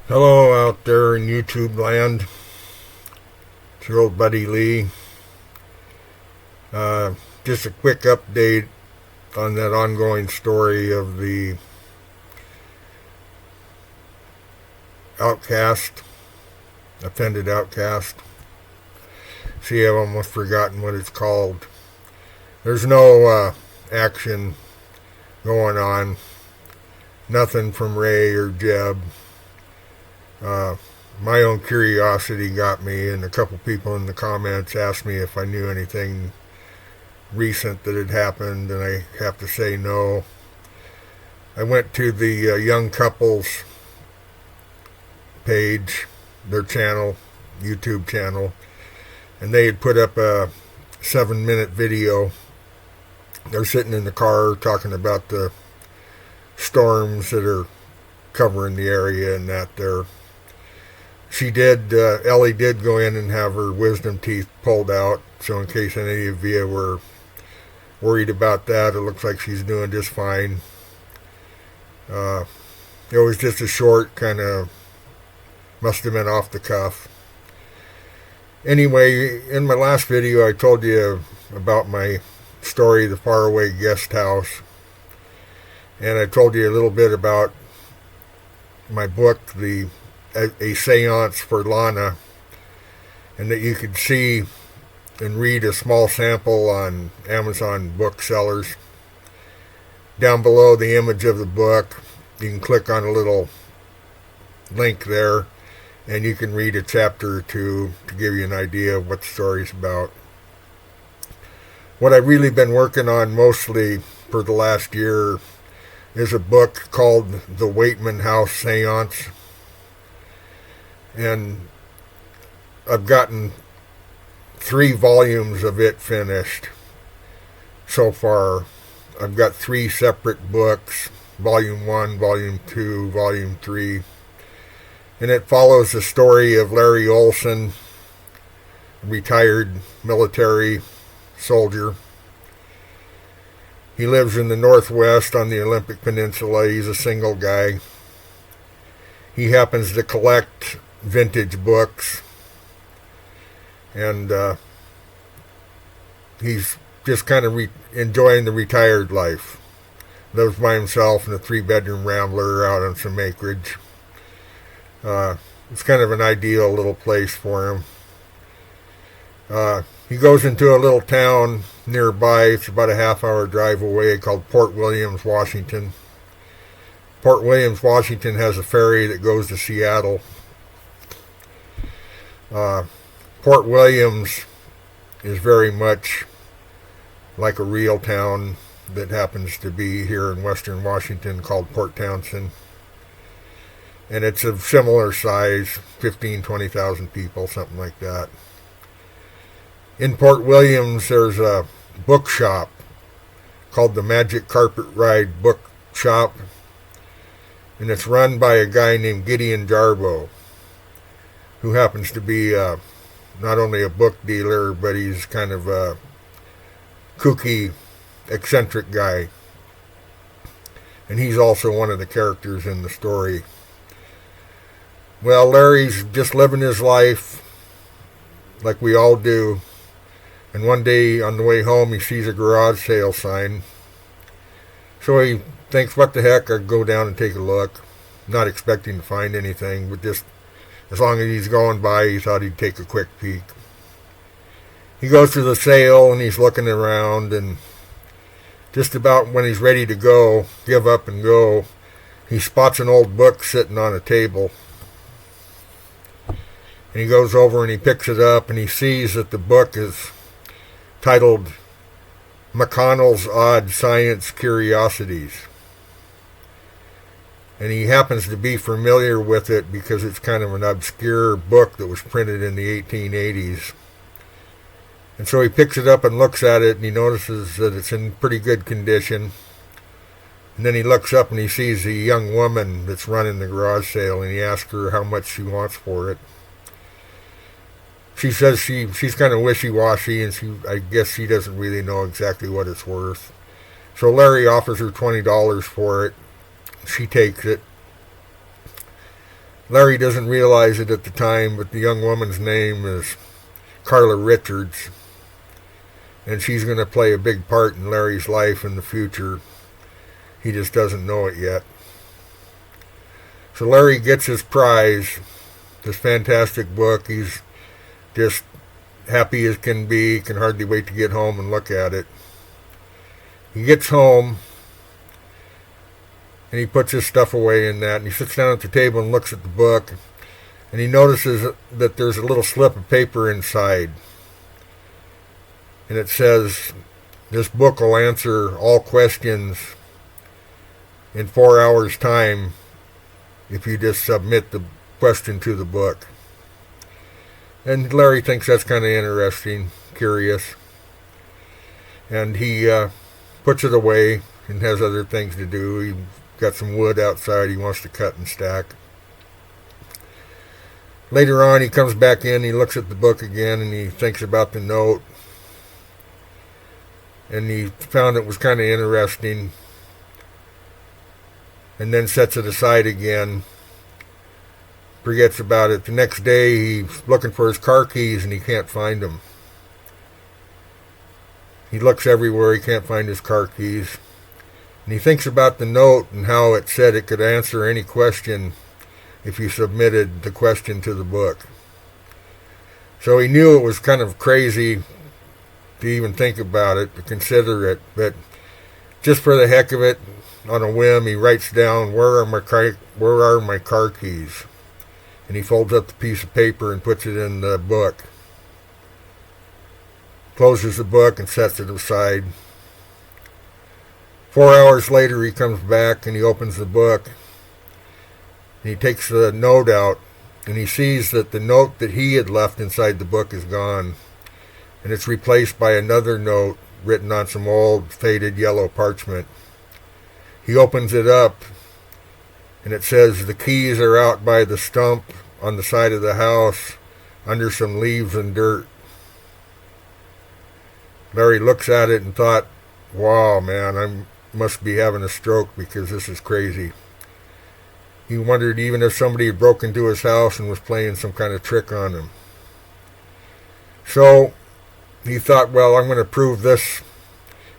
Hello out there in YouTube land. It's your old buddy Lee. Just a quick update on that ongoing story of the outcast, offended outcast. See, I've almost forgotten what it's called. There's no action going on. Nothing from Ray or Jeb. My own curiosity got me, and a couple people in the comments asked me if I knew anything recent that had happened, and I have to say no. I went to the young couples page, their channel, YouTube channel, and they had put up a 7-minute video. They're sitting in the car talking about the storms that are covering the area and that there. Ellie did go in and have her wisdom teeth pulled out, so in case any of you were worried about that, it looks like she's doing just fine. It was just a short kind of, must have been off the cuff. Anyway, in my last video I told you about my story, The Faraway Guest House, and I told you a little bit about my book, A Seance for Lana, and that you could see and read a small sample on Amazon booksellers. Down below the image of the book, you can click on a little link there, and you can read a chapter or two to give you an idea of what the story's about. What I've really been working on mostly for the last year is a book called The Weightman House Seance. And I've gotten 3 volumes of it finished so far. I've got 3 separate books, Volume 1, Volume 2, Volume 3. And it follows the story of Larry Olson, a retired military soldier. He lives in the Northwest on the Olympic Peninsula. He's a single guy. He happens to collect vintage books, and he's just kind of enjoying the retired life. Lives by himself in a 3-bedroom rambler out on some acreage. It's kind of an ideal little place for him. He goes into a little town nearby. It's about a half-hour drive away, called Port Williams, Washington. Port Williams, Washington has a ferry that goes to Seattle. Port Williams is very much like a real town that happens to be here in western Washington called Port Townsend. And it's of similar size, 20,000 people, something like that. In Port Williams, there's a bookshop called the Magic Carpet Ride Bookshop, and it's run by a guy named Gideon Jarbo, who happens to be not only a book dealer, but he's kind of a kooky, eccentric guy. And he's also one of the characters in the story. Well, Larry's just living his life like we all do. And one day on the way home, he sees a garage sale sign. So he thinks, what the heck, I'd go down and take a look. Not expecting to find anything, but just as long as he's going by, he thought he'd take a quick peek. He goes to the sale and he's looking around, and just about when he's ready to go, give up and go, he spots an old book sitting on a table. And he goes over and he picks it up, and he sees that the book is titled McConnell's Odd Science Curiosities. And he happens to be familiar with it because it's kind of an obscure book that was printed in the 1880s. And so he picks it up and looks at it, and he notices that it's in pretty good condition. And then he looks up and he sees a young woman that's running the garage sale, and he asks her how much she wants for it. She says she's kind of wishy-washy, and I guess she doesn't really know exactly what it's worth. So Larry offers her $20 for it. She takes it. Larry doesn't realize it at the time, but the young woman's name is Carla Richards, and she's going to play a big part in Larry's life in the future. He just doesn't know it yet. So Larry gets his prize, this fantastic book. He's just happy as can be, can hardly wait to get home and look at it. He gets home, and he puts his stuff away in that, and he sits down at the table and looks at the book, and he notices that there's a little slip of paper inside. And it says, this book will answer all questions in 4 hours' time if you just submit the question to the book. And Larry thinks that's kind of interesting, curious. And he puts it away and has other things to do. He got some wood outside he wants to cut and stack. Later on, he comes back in, he looks at the book again, and he thinks about the note. And he found it was kind of interesting, and then sets it aside again, forgets about it. The next day, he's looking for his car keys, and he can't find them. He looks everywhere, he can't find his car keys. And he thinks about the note and how it said it could answer any question if you submitted the question to the book. So he knew it was kind of crazy to even think about it, to consider it, but just for the heck of it, on a whim, he writes down, where are my car keys? And he folds up the piece of paper and puts it in the book. Closes the book and sets it aside. 4 hours later, he comes back and he opens the book. And he takes the note out, and he sees that the note that he had left inside the book is gone. And it's replaced by another note written on some old, faded yellow parchment. He opens it up, and it says, the keys are out by the stump on the side of the house, under some leaves and dirt. Larry looks at it and thought, wow, man, I must be having a stroke because this is crazy. He wondered even if somebody had broken into his house and was playing some kind of trick on him. So he thought, well, I'm going to prove this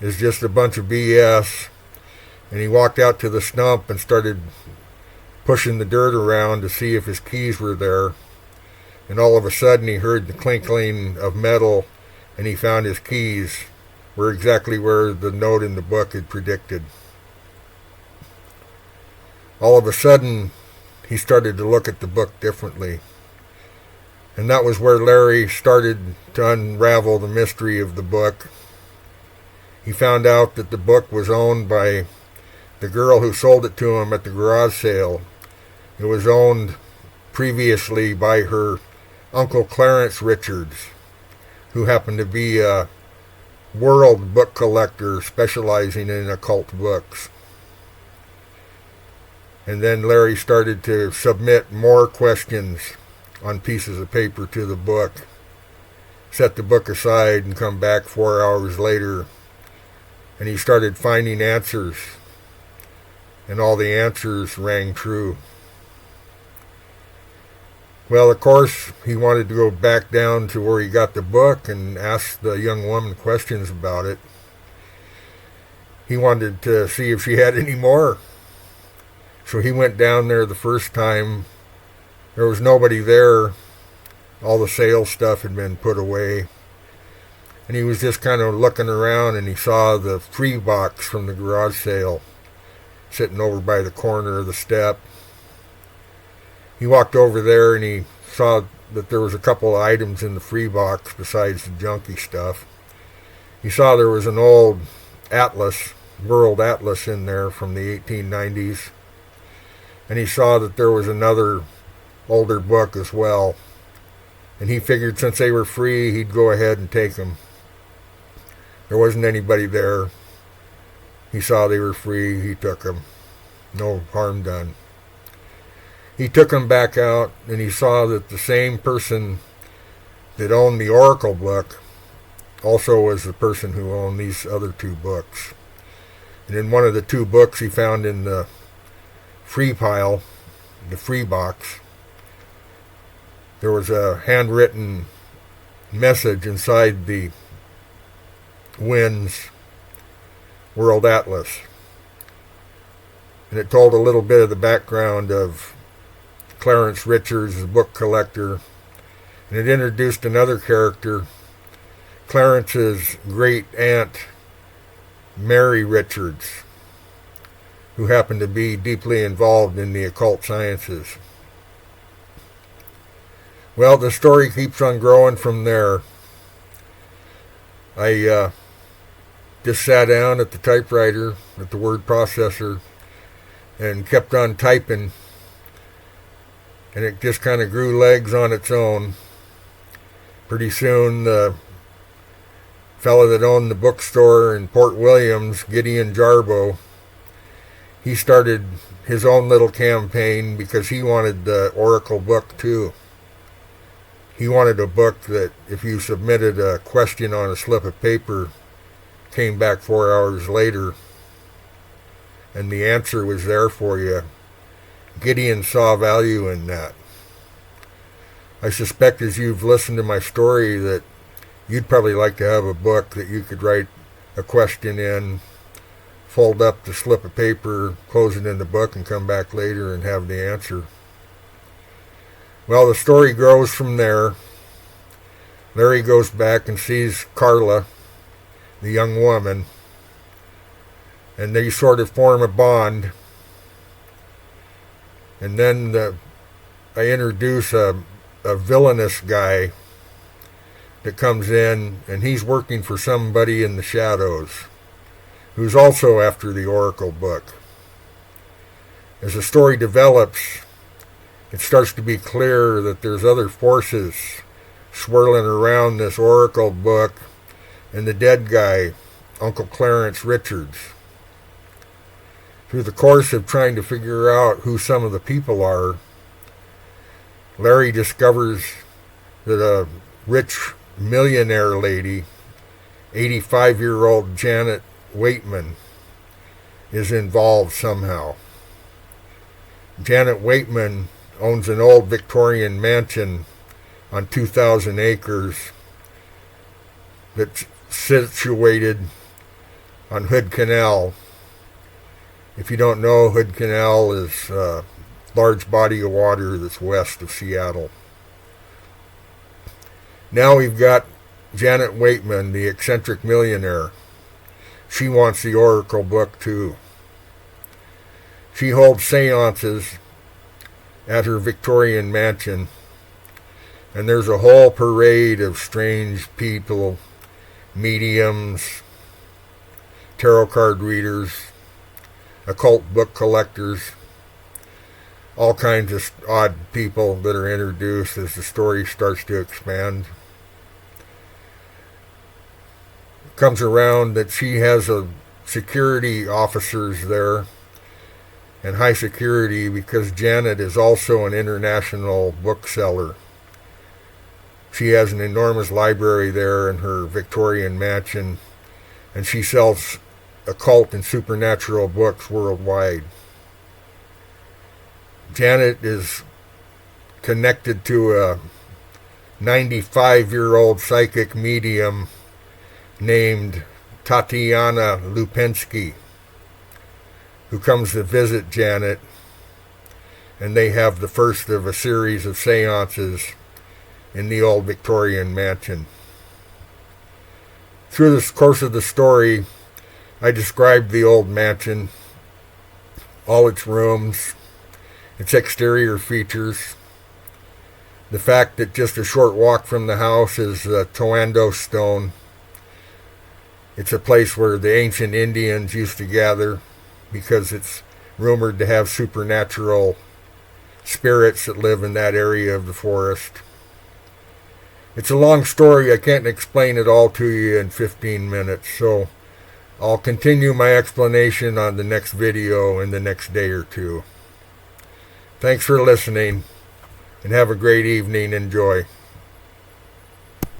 is just a bunch of BS. And he walked out to the stump and started pushing the dirt around to see if his keys were there. And all of a sudden he heard the clinking of metal, and he found his keys were exactly where the note in the book had predicted. All of a sudden, he started to look at the book differently. And that was where Larry started to unravel the mystery of the book. He found out that the book was owned by the girl who sold it to him at the garage sale. It was owned previously by her Uncle Clarence Richards, who happened to be a world book collector specializing in occult books. And then Larry started to submit more questions on pieces of paper to the book, set the book aside, and come back 4 hours later, and he started finding answers, and all the answers rang true. Well, of course, he wanted to go back down to where he got the book and ask the young woman questions about it. He wanted to see if she had any more. So he went down there the first time. There was nobody there. All the sale stuff had been put away. And he was just kind of looking around, and he saw the free box from the garage sale sitting over by the corner of the step. He walked over there, and he saw that there was a couple of items in the free box besides the junky stuff. He saw there was an old atlas, world atlas in there from the 1890s. And he saw that there was another older book as well. And he figured since they were free, he'd go ahead and take them. There wasn't anybody there. He saw they were free, he took them. No harm done. He took them back out, and he saw that the same person that owned the Oracle book also was the person who owned these other two books. And in one of the two books he found in the free pile, the free box, there was a handwritten message inside the Wind's World Atlas. And it told a little bit of the background of Clarence Richards, the book collector. And it introduced another character, Clarence's great aunt, Mary Richards, who happened to be deeply involved in the occult sciences. Well, the story keeps on growing from there. I just sat down at the typewriter, at the word processor, and kept on typing, and it just kind of grew legs on its own. Pretty soon, the fellow that owned the bookstore in Port Williams, Gideon Jarbo, he started his own little campaign because he wanted the Oracle book too. He wanted a book that if you submitted a question on a slip of paper, came back 4 hours later, and the answer was there for you. Gideon saw value in that. I suspect as you've listened to my story that you'd probably like to have a book that you could write a question in, fold up the slip of paper, close it in the book, and come back later and have the answer. Well, the story grows from there. Larry goes back and sees Carla, the young woman, and they sort of form a bond. And then I introduce a villainous guy that comes in, and he's working for somebody in the shadows who's also after the Oracle book. As the story develops, it starts to be clear that there's other forces swirling around this Oracle book and the dead guy, Uncle Clarence Richards. Through the course of trying to figure out who some of the people are, Larry discovers that a rich millionaire lady, 85-year-old Janet Weightman, is involved somehow. Janet Weightman owns an old Victorian mansion on 2,000 acres that's situated on Hood Canal. If you don't know, Hood Canal is a large body of water that's west of Seattle. Now we've got Janet Weightman, the eccentric millionaire. She wants the Oracle book too. She holds seances at her Victorian mansion, and there's a whole parade of strange people, mediums, tarot card readers, occult book collectors, all kinds of odd people that are introduced as the story starts to expand. It comes around that she has a security officers there, and high security, because Janet is also an international bookseller. She has an enormous library there in her Victorian mansion, and she sells occult and supernatural books worldwide. Janet is connected to a 95-year-old psychic medium named Tatianna Lupenski, who comes to visit Janet, and they have the first of a series of seances in the old Victorian mansion. Through the course of the story, I described the old mansion, all its rooms, its exterior features, the fact that just a short walk from the house is Toando Stone. It's a place where the ancient Indians used to gather because it's rumored to have supernatural spirits that live in that area of the forest. It's a long story. I can't explain it all to you in 15 minutes, so I'll continue my explanation on the next video in the next day or two. Thanks for listening, and have a great evening. Enjoy.